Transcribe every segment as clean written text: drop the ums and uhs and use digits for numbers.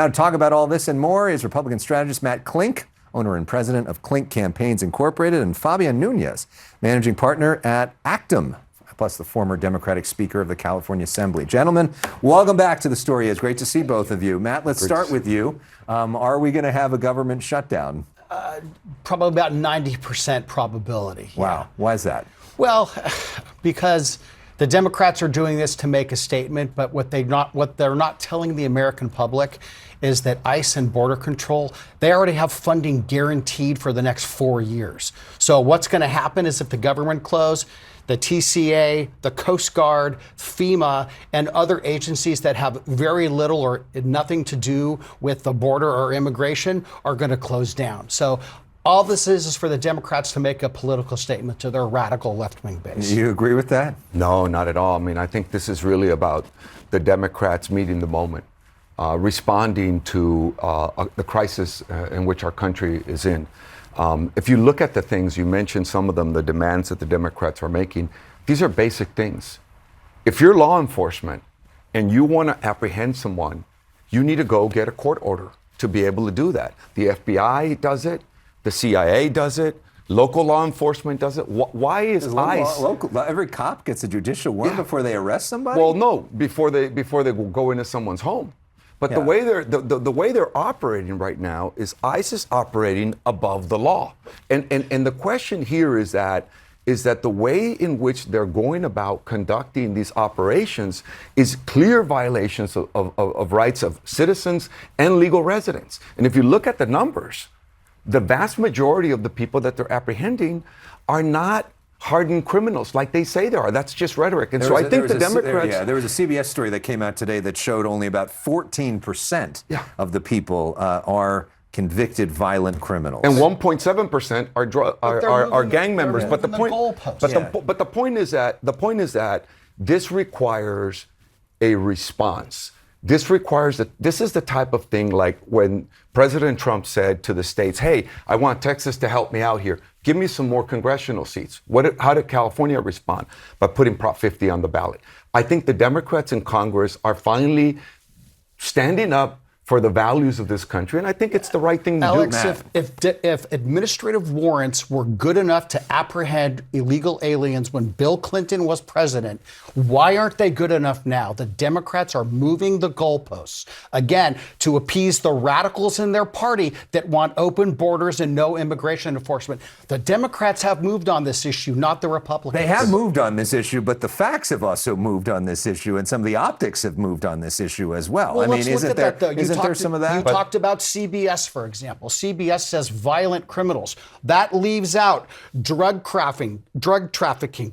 Now to talk about all this and more is Republican strategist Matt Klink, owner and president of Klink Campaigns Incorporated, and Fabian Núñez, managing partner at Actum, plus the former Democratic Speaker of the California Assembly. Gentlemen, welcome back to The Story Is. Great to see both of you. Matt, let's start with you. Are we going to have a government shutdown? Probably about 90% probability. Wow. Yeah. Why is that? Well, because the Democrats are doing this to make a statement, but what they're not telling the American public is that ICE and border control, they already have funding guaranteed for the next 4 years. So what's going to happen is if the government close, the TCA, the Coast Guard, FEMA, and other agencies that have very little or nothing to do with the border or immigration are going to close down. So all this is for the Democrats to make a political statement to their radical left-wing base. Do you agree with that? No, not at all. I mean, I think this is really about the Democrats meeting the moment, responding to the crisis in which our country is in. If you look at the things, you mentioned some of them, the demands that the Democrats are making, these are basic things. If you're law enforcement and you want to apprehend someone, you need to go get a court order to be able to do that. The FBI does it. The CIA does it. Local law enforcement does it. Why is ICE? Every cop gets a judicial warrant before they arrest somebody? Well, no, before they go into someone's home. But the way they're operating right now is ICE is operating above the law. And the question here is that the way in which they're going about conducting these operations is clear violations of rights of citizens and legal residents. And if you look at the numbers, the vast majority of the people that they're apprehending are not hardened criminals like they say they are. That's just rhetoric. And so I think the Democrats... There was a CBS story that came out today that showed only about 14% of the people are convicted violent criminals. And 1.7% are gang members. But the point is that this requires a response. This requires that this is the type of thing like when President Trump said to the states, hey, I want Texas to help me out here. Give me some more congressional seats. How did California respond? By putting Prop 50 on the ballot. I think the Democrats in Congress are finally standing up for the values of this country, and I think it's the right thing to Alex, do. if administrative warrants were good enough to apprehend illegal aliens when Bill Clinton was president, why aren't they good enough now? The Democrats are moving the goalposts, again, to appease the radicals in their party that want open borders and no immigration enforcement. The Democrats have moved on this issue, not the Republicans. They have moved on this issue, but the facts have also moved on this issue, and some of the optics have moved on this issue as well. I mean, isn't there some of that? You talked about CBS, for example. CBS says violent criminals. That leaves out drug trafficking,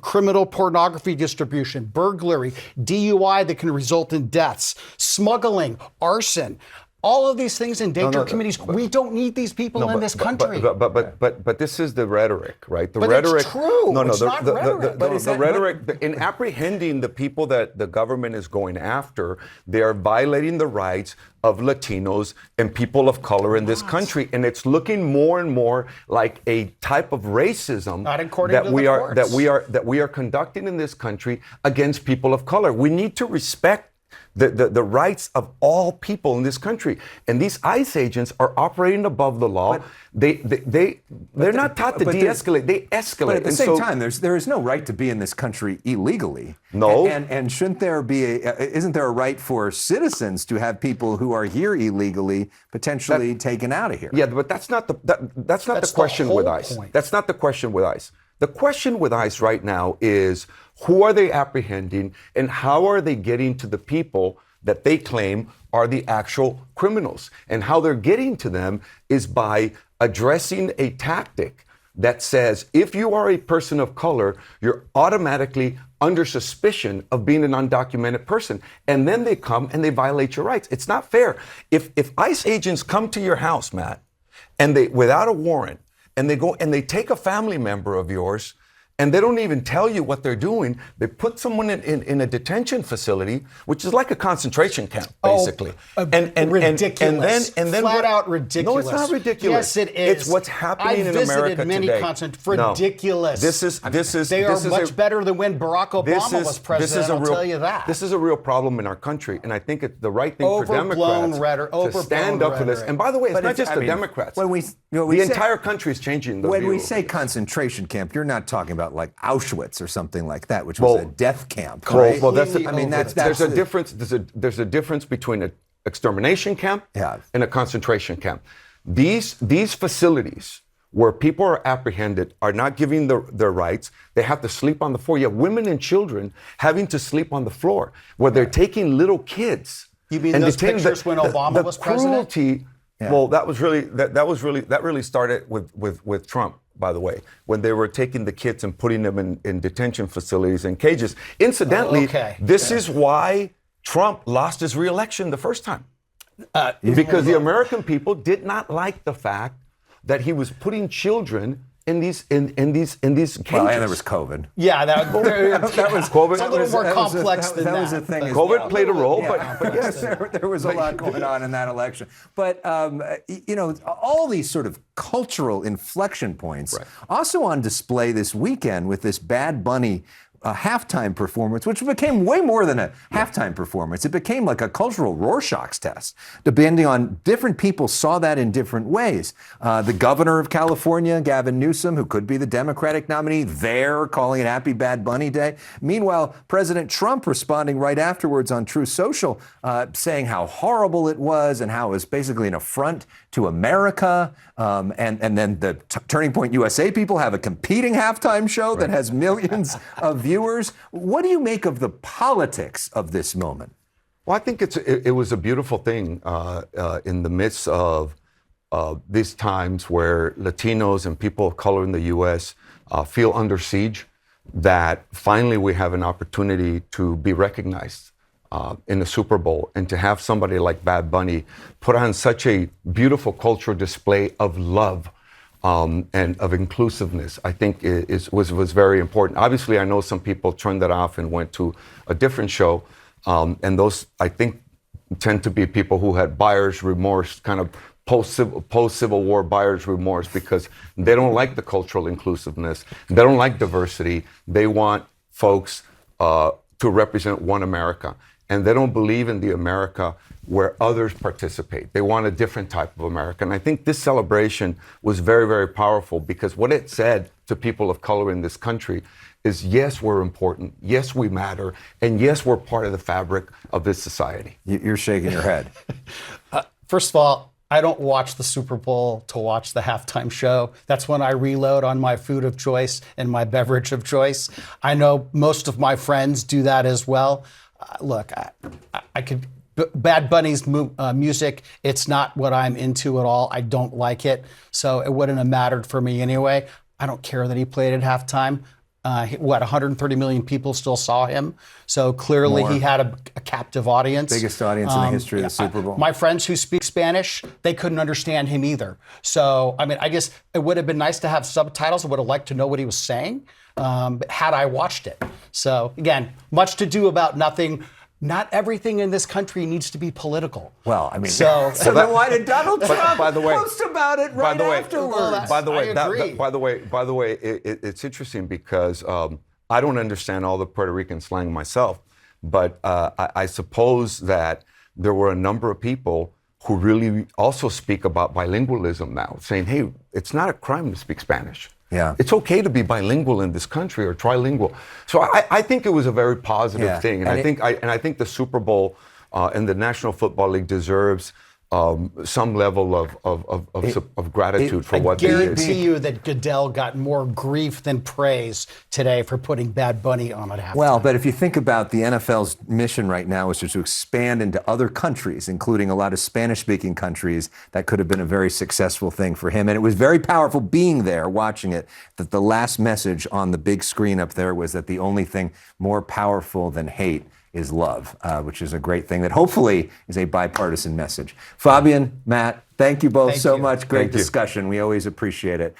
criminal pornography distribution, burglary, DUI that can result in deaths, smuggling, arson. All of these things endanger communities. We don't need these people in this country. But this is the rhetoric, right? The but rhetoric. It's true. The rhetoric in apprehending the people that the government is going after, they are violating the rights of Latinos and people of color in this country, and it's looking more and more like a type of racism that we are conducting in this country against people of color. We need to respect the rights of all people in this country. And these ICE agents are operating above the law. They're not taught to de-escalate. They escalate. But at the same time, there is no right to be in this country illegally. No. And shouldn't there be isn't there a right for citizens to have people who are here illegally potentially taken out of here? Yeah, but that's not the question with ICE. That's not the question with ICE. The question with ICE right now is who are they apprehending and how are they getting to the people that they claim are the actual criminals? And how they're getting to them is by addressing a tactic that says if you are a person of color, you're automatically under suspicion of being an undocumented person. And then they come and they violate your rights. It's not fair. If ICE agents come to your house, Matt, and they without a warrant, and they go and they take a family member of yours and they don't even tell you what they're doing. They put someone in a detention facility, which is like a concentration camp, basically. Ridiculous. And then flat out ridiculous. No, it's not ridiculous. Yes, it is. It's what's happening in America many today. Ridiculous. They are much better than when Barack Obama was president. I'll tell you that. This is a real problem in our country, and I think it's the right thing for Democrats to stand up for this. And by the way, it's not just the Democrats. When the entire country is changing the When view. we say concentration camp, you're not talking about like Auschwitz or something like that, which was a death camp, right? Well, there's a difference. There's a difference between an extermination camp and a concentration camp. These facilities where people are apprehended are not given their rights. They have to sleep on the floor. You have women and children having to sleep on the floor, where they're taking little kids. You mean those pictures when Obama was president? Cruelty. Yeah. Well, that really started with Trump, by the way, when they were taking the kids and putting them in detention facilities and cages. Incidentally, this is why Trump lost his reelection the first time. Because the American people did not like the fact that he was putting children in these cages. Well, and there was COVID. Yeah, that was COVID. It's a little more complex than that. That was a thing. COVID played a role, but yes, there was a lot going on in that election. But all these sort of cultural inflection points also on display this weekend with this Bad Bunny halftime performance, which became way more than a halftime performance. It became like a cultural Rorschach's test. Depending on different people saw that in different ways. The governor of California, Gavin Newsom, who could be the Democratic nominee, there calling it Happy Bad Bunny Day. Meanwhile, President Trump responding right afterwards on Truth Social, saying how horrible it was and how it was basically an affront to America. And then the Turning Point USA people have a competing halftime show that has millions of viewers. What do you make of the politics of this moment? Well, I think it was a beautiful thing in the midst of these times where Latinos and people of color in the U.S. Feel under siege, that finally we have an opportunity to be recognized in the Super Bowl, and to have somebody like Bad Bunny put on such a beautiful cultural display of love and of inclusiveness, I think was very important. Obviously, I know some people turned that off and went to a different show, and those, I think, tend to be people who had buyer's remorse, kind of post-Civil War buyer's remorse, because they don't like the cultural inclusiveness, they don't like diversity, they want folks to represent one America. And they don't believe in the America where others participate. They want a different type of America. And I think this celebration was very, very powerful, because what it said to people of color in this country is, yes, we're important, yes, we matter, and yes, we're part of the fabric of this society. You're shaking your head. First of all, I don't watch the Super Bowl to watch the halftime show. That's when I reload on my food of choice and my beverage of choice. I know most of my friends do that as well. Look, I could. Bad Bunny's music, it's not what I'm into at all. I don't like it, so it wouldn't have mattered for me anyway. I don't care that he played at halftime. 130 million people still saw him, so clearly he had a captive audience. Biggest audience in the history of the Super Bowl. My friends who speak Spanish, they couldn't understand him either. So, I mean, I guess it would have been nice to have subtitles. I would have liked to know what he was saying had I watched it. So, again, much to do about nothing. Not everything in this country needs to be political. Well, I mean, so then why did Donald Trump by the way, post about it right afterwards? By the way, it's interesting because I don't understand all the Puerto Rican slang myself, but I suppose that there were a number of people who really also speak about bilingualism now, saying, hey, it's not a crime to speak Spanish. Yeah. It's okay to be bilingual in this country, or trilingual. So I think it was a very positive thing. And I think the Super Bowl and the National Football League deserves some level of gratitude for what they did. I guarantee you that Goodell got more grief than praise today for putting Bad Bunny on at halftime. Well, but if you think about the NFL's mission right now is to expand into other countries, including a lot of Spanish-speaking countries, that could have been a very successful thing for him. And it was very powerful being there, watching it, that the last message on the big screen up there was that the only thing more powerful than hate is love, which is a great thing that hopefully is a bipartisan message. Fabian, Matt, thank you both so much. Great discussion. We always appreciate it.